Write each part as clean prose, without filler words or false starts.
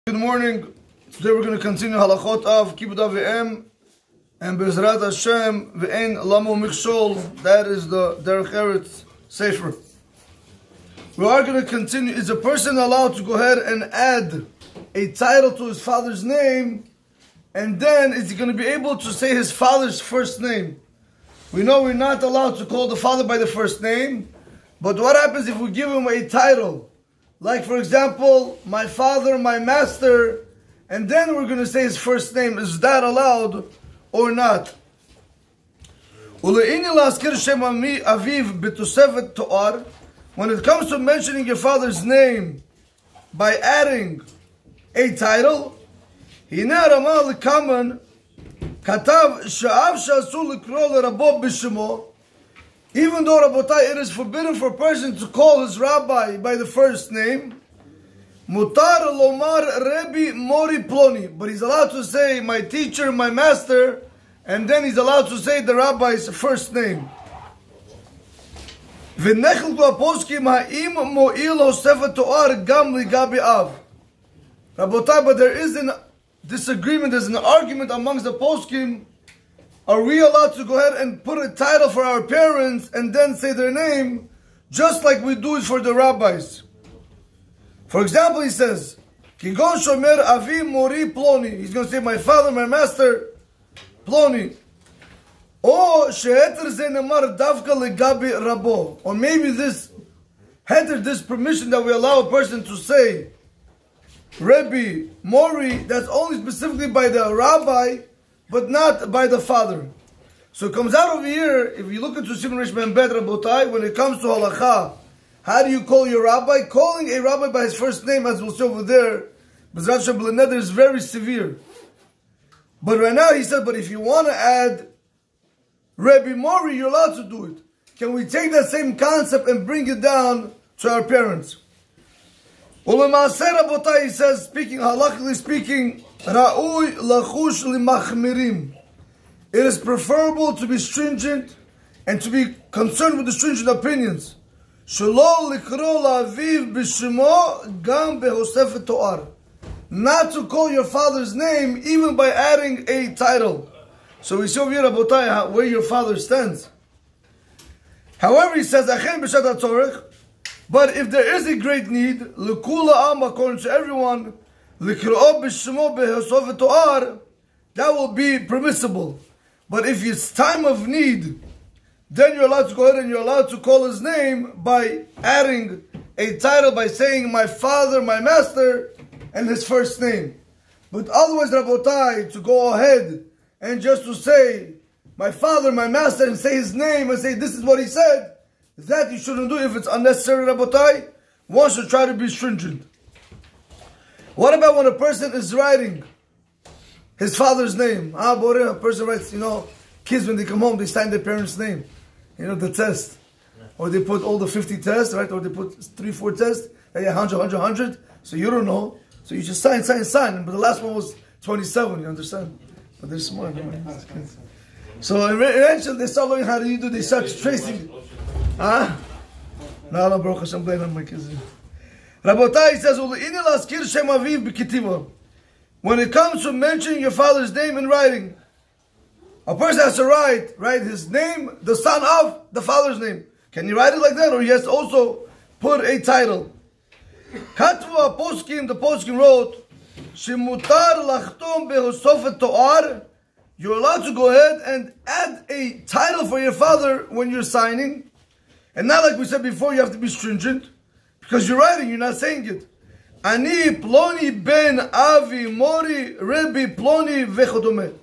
Good morning. Today we're going to continue halachot of Kibbud Av V'Em and Bezrat Hashem V'Ein Lamu Mikshol. That is the Derech Eretz Sefer. We are going to continue. Is a person allowed to go ahead and add a title to his father's name, and then is he going to be able to say his father's first name? We know we're not allowed to call the father by the first name, but what happens if we give him a title? Like, for example, my father, my master, and then we're going to say his first name. Is that allowed or not? When it comes to mentioning your father's name by adding a title, even though Rabotai, it is forbidden for a person to call his rabbi by the first name, Mutar lomar Rebbe Mori Ploni, but he's allowed to say my teacher, my master, and then he's allowed to say the rabbi's first name. Rabotai, but there is a disagreement, there's an argument amongst the poskim. Are we allowed to go ahead and put a title for our parents and then say their name, just like we do it for the rabbis? For example, he says, Kigon Shomer Avi Mori Ploni. He's going to say, my father, my master, Ploni. Or Sheheter Zenemar Davka Legabi Rabo. Or maybe this heter, this permission that we allow a person to say, Rebbe, Mori, that's only specifically by the rabbi, but not by the father. So it comes out over here, if you look into Simon Rish Ben Bet Rabotai, when it comes to halacha, how do you call your rabbi? Calling a rabbi by his first name, as we'll see over there, Bezrat Hashem B'Leneder, is very severe. But right now he said, but if you want to add Rebbe Mori, you're allowed to do it. Can we take that same concept and bring it down to our parents? Ulema'aseh Rabotai, he says, speaking, halachically speaking, Ra'ui lachush limachmirim. It is preferable to be stringent and to be concerned with the stringent opinions. Shelo likro la'aviv b'shemo gam behosefet to'ar. Not to call your father's name even by adding a title. So we see over here, Rabotai, where your father stands. However, he says, Achen b'shat ha'tzorech. But if there is a great need, l'kula am, according to everyone, that will be permissible. But if it's time of need, then you're allowed to go ahead and you're allowed to call his name by adding a title, by saying my father, my master, and his first name. But otherwise, Rabotai, to go ahead and just to say my father, my master, and say his name and say this is what he said, that you shouldn't do if it's unnecessary, Rabotai. One should try to be stringent. What about when a person is writing his father's name? A person writes, kids when they come home, they sign their parents' name. The test. Or they put all the 50 tests, right? Or they put 3-4 tests. 100. So you don't know. So you just sign. But the last one was 27, you understand? But they're smart. So eventually they start learning how to do. They start tracing. No, Baruch Hashem, blame on my kids. Rabotai says, when it comes to mentioning your father's name in writing, a person has to write his name, the son of the father's name. Can you write it like that? Or he has to also put a title. Katva Poskim, the Poskim wrote, you're allowed to go ahead and add a title for your father when you're signing. And not like we said before, you have to be stringent. Because you're writing, you're not saying it. Ani ploni ben avi mori Rebbe ploni vechodome.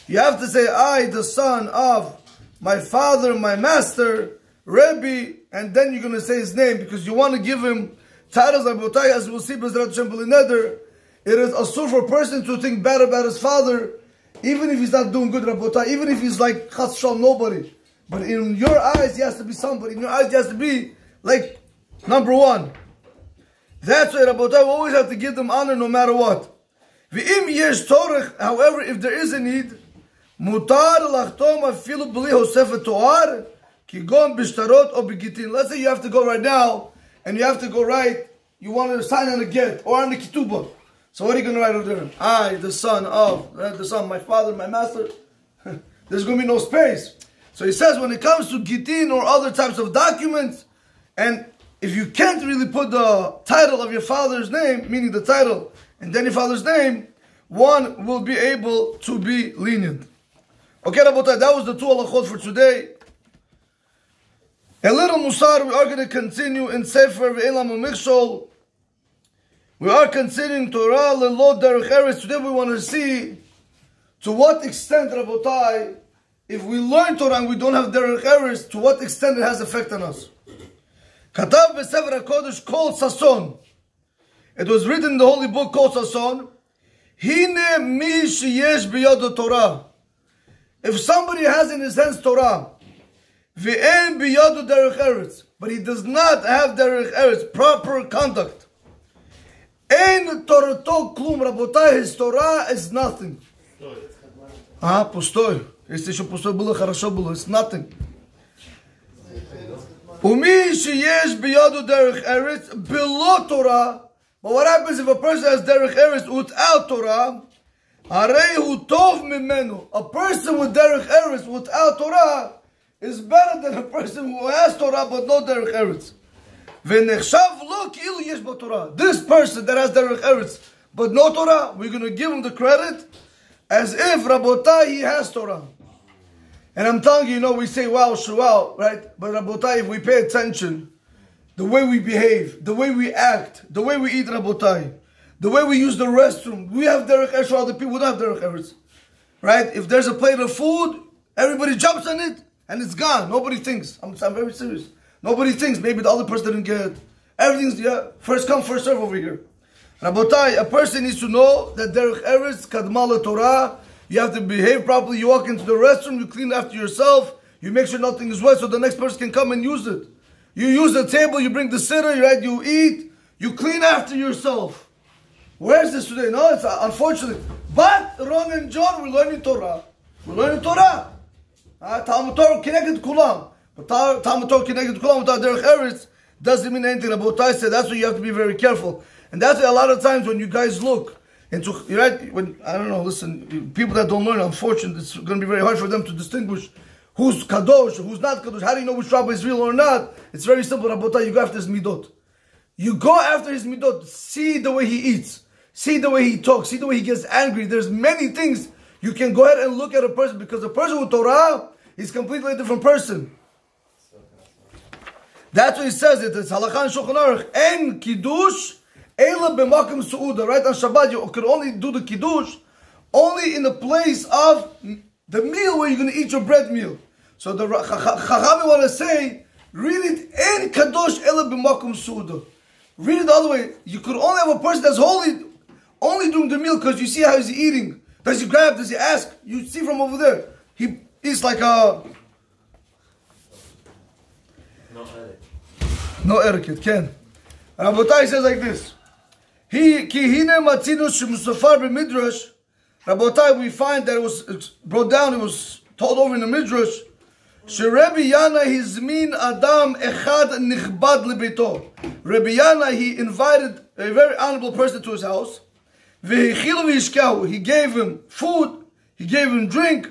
You have to say, I, the son of my father, my master, Rebbe, and then you're going to say his name because you want to give him titles like Botai, as we'll see, Bezrat Hashem B'Leneder. It is asur for a person to think bad about his father, even if he's not doing good, Rabotai, even if he's like Chas Shalom, nobody. But in your eyes, he has to be somebody. In your eyes, he has to be like number one. That's why Rabotai, we always have to give them honor no matter what. However, if there is a need, let's say you have to go right now, and you have to go write, you want to sign on a get, or on the ketubah. So what are you going to write over there? I, the son of, my father, my master. There's going to be no space. So he says when it comes to Gittin or other types of documents, and if you can't really put the title of your father's name, meaning the title, and then your father's name, one will be able to be lenient. Okay, Rabotai, that was the two halachot for today. A little musar, we are going to continue in Sefer Ve'elam U'Michshol. We are considering Torah Lelo Derech Eretz. Today we want to see to what extent, Rabotai, if we learn Torah and we don't have Derech Eretz, to what extent it has effect on us. Katav B'Sefer HaKodesh Kol Sason. It was written in the holy book Kol Sason. Hine mi sheyesh biyado Torah. If somebody has in his hands Torah, ve'en biyado Derech Eretz, but he does not have Derech Eretz, proper conduct, ein Torato klum, Rabotai, his Torah is nothing. Пустой. Если еще пустой было, хорошо было. It's nothing. Umi sheyesh biyado Derech Eretz below Torah. But what happens if a person has Derech Eretz without Torah? Arehu tov mimenu. A person with Derech Eretz without Torah is better than a person who has Torah but no Derech Eretz. V'nechshav lo ki'ilu yesh bo Torah. This person that has Derech Eretz but no Torah, we're going to give him the credit as if, Rabotai, he has Torah. And I'm telling you, we say, wow, shual, right? But Rabotai, if we pay attention, the way we behave, the way we act, the way we eat, Rabotai, the way we use the restroom, we have Derech Eretz, other people don't have Derech Eretz. Right? If there's a plate of food, everybody jumps on it, and it's gone. Nobody thinks. I'm very serious. Nobody thinks maybe the other person didn't get it. Everything's, first come, first serve over here. Rabotai, a person needs to know that Derech Eretz, Kadmal Torah, you have to behave properly. You walk into the restroom, you clean after yourself, you make sure nothing is wet so the next person can come and use it. You use the table, you bring the sitter, right? You eat, you clean after yourself. Where's this today? No, it's unfortunate. But Ron and John, we're learning Torah. We're learning Torah. Talmud Torah connected kulam. But Talmud Torah connected kulam without Derech Eretz doesn't mean anything. Rabotai said that's why you have to be very careful. And that's why a lot of times when you guys look into, right? When I don't know, listen, people that don't learn, unfortunately, it's going to be very hard for them to distinguish who's kadosh, who's not kadosh. How do you know which rabbi is real or not? It's very simple, Rabotai. You go after his midot. You go after his midot. See the way he eats. See the way he talks. See the way he gets angry. There's many things you can go ahead and look at a person, because a person with Torah is completely a different person. That's what he says. It's halakha and shulchan aruch. En kiddush ela b'makom su'uda. Right on Shabbat, you can only do the kiddush only in the place of the meal where you're going to eat your bread meal. So the Chachamim want to say, read it, en kadosh ela b'makom su'uda. Read it the other way. You could only have a person that's holy only during the meal, because you see how he's eating. Does he grab? Does he ask? You see from over there. He eats like a... No etiquette, Ken. Rabotai says like this. Rabotai, we find that it was brought down, it was told over in the Midrash. Sherebi Yana hizmin Adam echad nichbad lebeito. Rabbi Yana, he invited a very honorable person to his house. Vehichilu v'yishkahu. He gave him food, he gave him drink.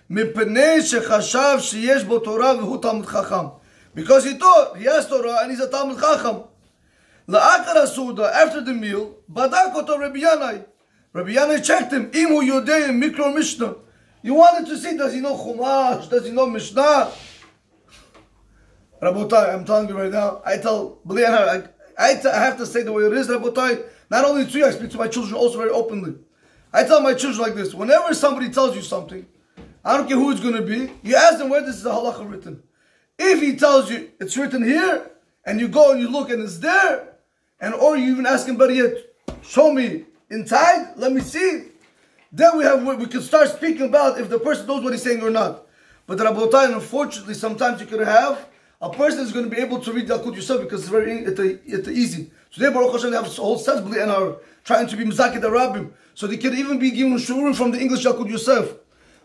Mipnei shechashav sheyesh bo Torah v'hu Talmud Chacham. Because he thought he has Torah and he's a Talmud Chacham. La'akar hasuda, after the meal, badak oto Rabbi Yanai. Rabbi Yanai checked him. Imu yodei mikro mishnah. You wanted to see, does he know Chumash? Does he know Mishnah? Rabotai, I'm telling you right now, I have to say the way it is, Rabotai. Not only to you, I speak to my children also very openly. I tell my children like this: whenever somebody tells you something, I don't care who it's going to be, you ask them where this is the halacha written. If he tells you it's written here, and you go and you look and it's there, and or you even ask him, better yet, show me inside, let me see. Then we can start speaking about if the person knows what he's saying or not. But Rabotai, unfortunately, sometimes you could have a person is going to be able to read Yalkut Yosef because it's very it's easy. Today, Baruch Hashem, they have a whole sensibly and are trying to be Mizaki the Rabbim. So they can even be given shurim from the English Yalkut Yosef.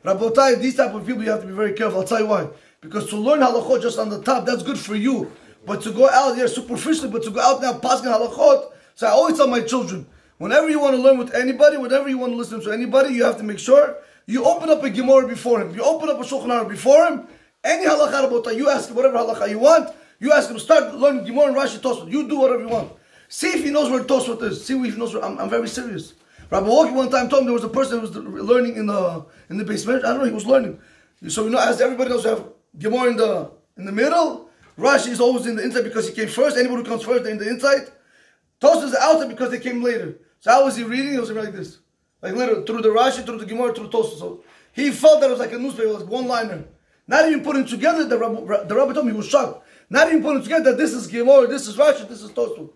Rabotai, these type of people, you have to be very careful. I'll tell you why. Because to learn halachot just on the top, that's good for you. But to go out there superficially, but to go out now passing halachot. So I always tell my children, Whenever you want to learn with anybody, whenever you want to listen to anybody, you have to make sure you open up a Gemara before him. You open up a Shulchan Aruch before him. Any halakha rabota, you ask him whatever halakha you want. You ask him, start learning Gemara and Rashi Tosfot. You do whatever you want. See if he knows where Tosfot is. See if he knows where. I'm very serious. Rabbi Walkie one time told me there was a person who was learning in the basement. I don't know, he was learning. So as everybody knows, you have Gemara in the middle. Rashi is always in the inside because he came first. Anybody who comes first, they're in the inside. Tosfot is outside because they came later. So how was he reading? He was like this. Like literally, through the Rashi, through the Gemara, through Tosfot. So he felt that it was like a newspaper, like one-liner. Not even putting together, the Rabbi told me he was shocked. Not even putting together that this is Gemara, this is Rashi, this is Tosfot.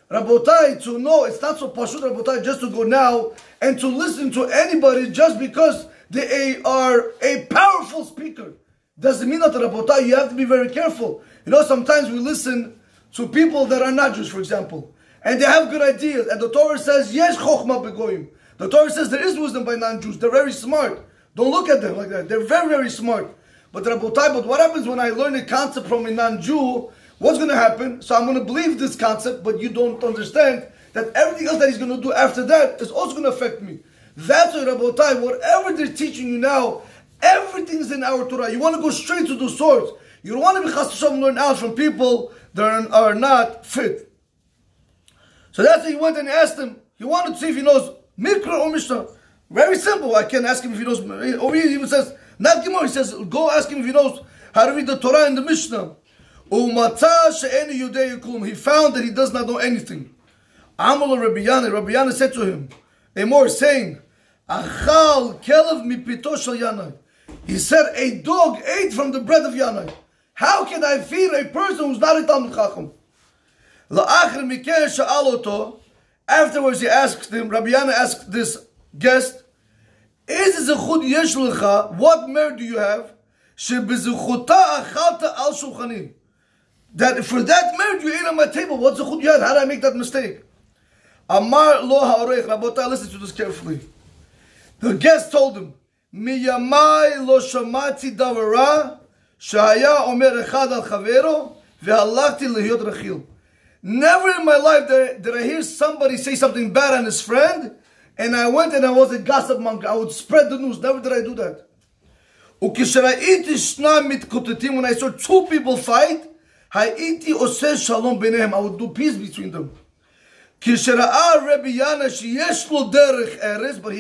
Rabotai, to know, it's not so pashut, Rabotai, just to go now and to listen to anybody just because they are a powerful speaker. Doesn't mean that, Rabotai, you have to be very careful. You know, sometimes we listen to people that are not Jews, for example, and they have good ideas, and the Torah says, yes, chokhmah begoyim. The Torah says there is wisdom by non-Jews. They're very smart. Don't look at them like that. They're very, very smart. But Rabotai, but what happens when I learn a concept from a non-Jew? What's going to happen? So I'm going to believe this concept, but you don't understand that everything else that he's going to do after that is also going to affect me. That's why, Rabotai, whatever they're teaching you now, everything's in our Torah. You want to go straight to the source. You don't want to be chas v'shalom learn out from people that are not fit. So that's why he went and asked him. He wanted to see if he knows Mikra or Mishnah. Very simple. I can't ask him if he knows. Over here he even says, not Gemara, he says, go ask him if he knows how to read the Torah and the Mishnah. He found that he does not know anything. Amal Rabbi Yana said to him, Amor, saying, Achal kelev mipito shel Yanai. He said, a dog ate from the bread of Yanai. How can I feed a person who's not a Talmid Chacham? Afterwards he asked him, Rabbi Yana asked this guest, what merit do you have? That for that merit you ate on my table. What's the chud you had? How did I make that mistake? Amar lo ha'orech. Rabotai, listen to this carefully. The guest told him, Miyamai lo shamati davara shahaya omer echad al chavero ve'halachti lehiyot rachil. Never in my life did I hear somebody say something bad on his friend, and I went and I was a gossip monger. I would spread the news. Never did I do that. When I saw two people fight, I would do peace between them. But he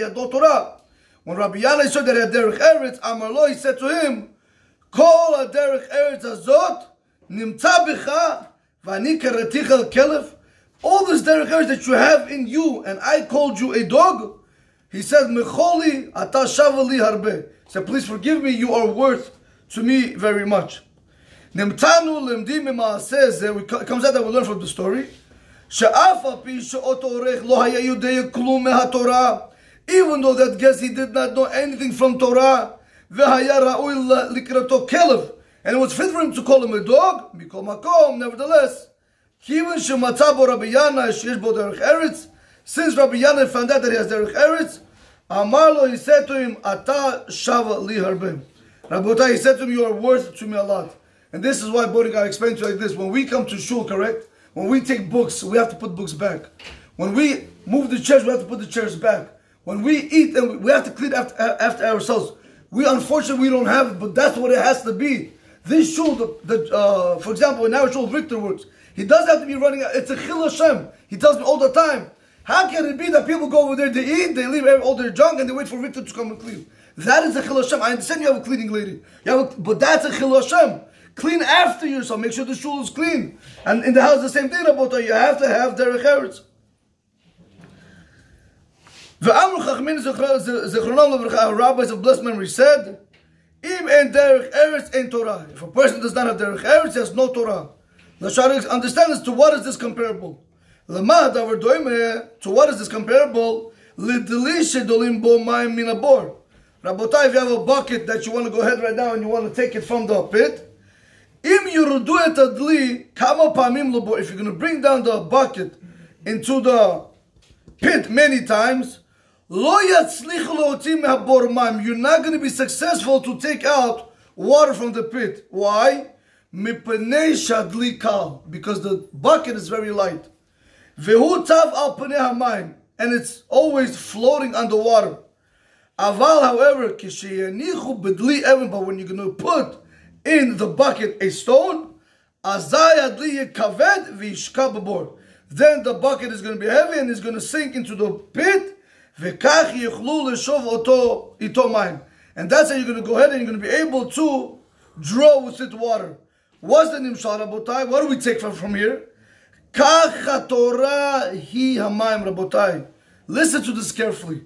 had no Torah. When Rabbi Yana saw that he had Derech Eretz, Amarlo, he said to him, Kol Derech Eretz azot nimtza b'cha v'ani karaticha al-kelev. All this Derech Eretz that you have in you, and I called you a dog, he said, Mecholi ata shava li harbe. He said, please forgive me, you are worth to me very much. It comes out that we learn from the story. Even though that guest, he did not know anything from Torah, and it was fit for him to call him a dog, nevertheless, since Rabbi Yana found out that he has Derech Eretz, Amarlo, he said to him, Ata shava li harbe. Rabotai, he said to him, you are worth to me a lot. And this is why Bodhi got explained to you like this. When we come to shul, correct? When we take books, we have to put books back. When we move the chairs, we have to put the chairs back. When we eat, and we have to clean after ourselves. Unfortunately, we don't have it, but that's what it has to be. This shul, for example, in our shul, Victor works. He does have to be running. It's a chil Hashem. He tells me all the time. How can it be that people go over there, they eat, they leave all their junk, and they wait for Victor to come and clean? That is a chil Hashem. I understand you have a cleaning lady. But that's a chil Hashem. Clean after yourself. Make sure the shul is clean. And in the house, the same thing about you have to have Derech Eretz. The rabbis of blessed memory said, Im en Derech Eretz en Torah. If a person does not have Derech Eretz, he has no Torah. Now try to understand as to what is this comparable. To what is this comparable? Rabotai, if you have a bucket that you want to go ahead right now and you want to take it from the pit, if you're going to bring down the bucket into the pit many times, you're not going to be successful to take out water from the pit. Why? Because the bucket is very light. and it's always floating on the water. Aval, however, but when you're going to put in the bucket a stone, then the bucket is going to be heavy and it's going to sink into the pit. And that's how you're going to go ahead and you're going to be able to draw with it water. What's the nimshal, Rabotai? What do we take from here? Listen to this carefully.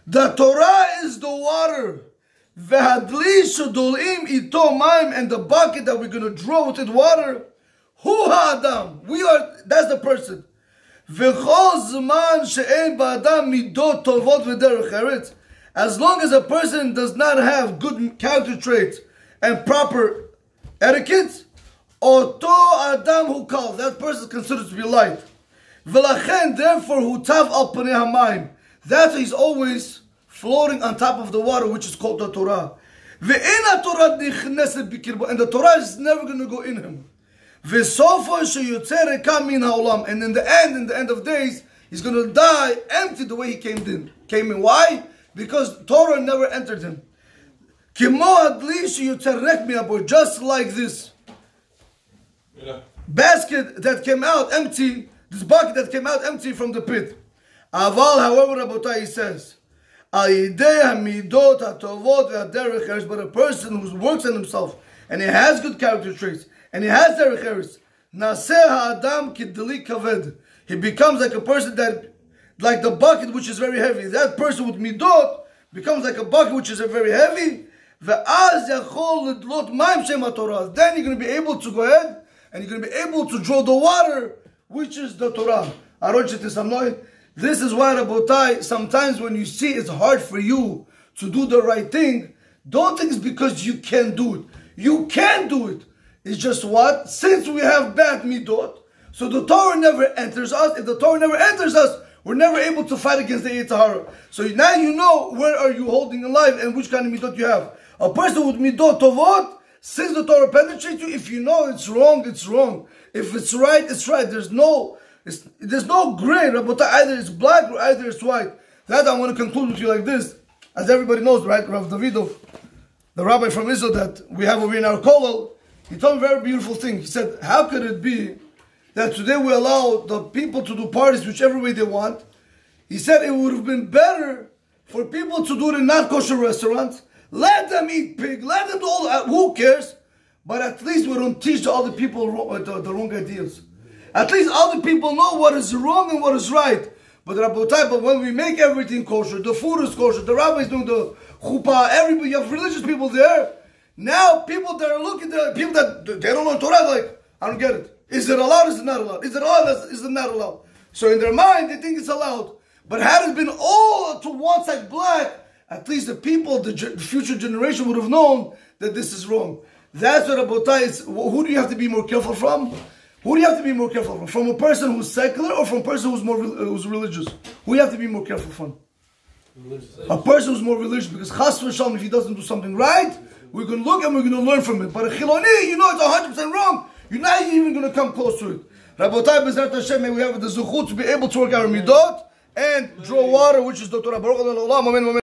The Torah is the water. And the bucket that we're going to draw with it water. Hu ha'adam. That's the person. As long as a person does not have good character traits and proper etiquette, Oto Adam who calls, that person is considered to be light. Therefore, hutav al panei hamayim. That's why he's always floating on top of the water, which is called the Torah. And the Torah is never going to go in him. And in the end of days, he's going to die empty the way he came in. Why? Because Torah never entered him. Just like this basket that came out empty, this bucket that came out empty from the pit. Aval, however, Rabotai, he says, but a person who works on himself and he has good character traits and he has Derech Eretz, he becomes like a person that, like the bucket which is very heavy. That person with midot becomes like a bucket which is very heavy. Then you're going to be able to go ahead and you're going to be able to draw the water, which is the Torah. This is why, Rabotai, sometimes when you see it's hard for you to do the right thing, don't think it's because you can't do it. You can do it. It's just what? Since we have bad midot, so the Torah never enters us. If the Torah never enters us, we're never able to fight against the Yetzer Hara. So now you know where are you holding alive and which kind of midot you have. A person with midot tovot, since the Torah penetrates you, if you know it's wrong, it's wrong. If it's right, it's right. There's no gray, Rabotai. Either it's black or either it's white. That I want to conclude with you like this. As everybody knows, right, Rav Davidov, the rabbi from Israel that we have over in our kollel, he told me a very beautiful thing. He said, how could it be that today we allow the people to do parties whichever way they want? He said it would have been better for people to do it in not kosher restaurants. Let them eat pig. Let them do all that. Who cares? But at least we don't teach the other people the wrong ideas. At least other people know what is wrong and what is right. But Rabotai, when we make everything kosher, the food is kosher, the rabbi is doing the chuppah, everybody, you have religious people there. Now people that are looking at people that they don't know Torah, like, I don't get it. Is it allowed? Is it not allowed? Is it allowed? Is it not allowed? So in their mind, they think it's allowed. But had it been all to one side black, at least the people, the future generation would have known that this is wrong. That's what Rabotai is. Who do you have to be more careful from? Who do you have to be more careful from? From a person who's secular or from a person who's religious? Who do you have to be more careful from? Religious. A person who's more religious, because chas v'shalom, if he doesn't do something right, we're going to look and we're going to learn from it. But a chiloni, you know it's 100% wrong. You're not even going to come close to it. Rabotai, B'ezrat Hashem, may we have the zuchut to be able to work our midot and draw water, which is the Torah. Baruch Adonai Olam, amen.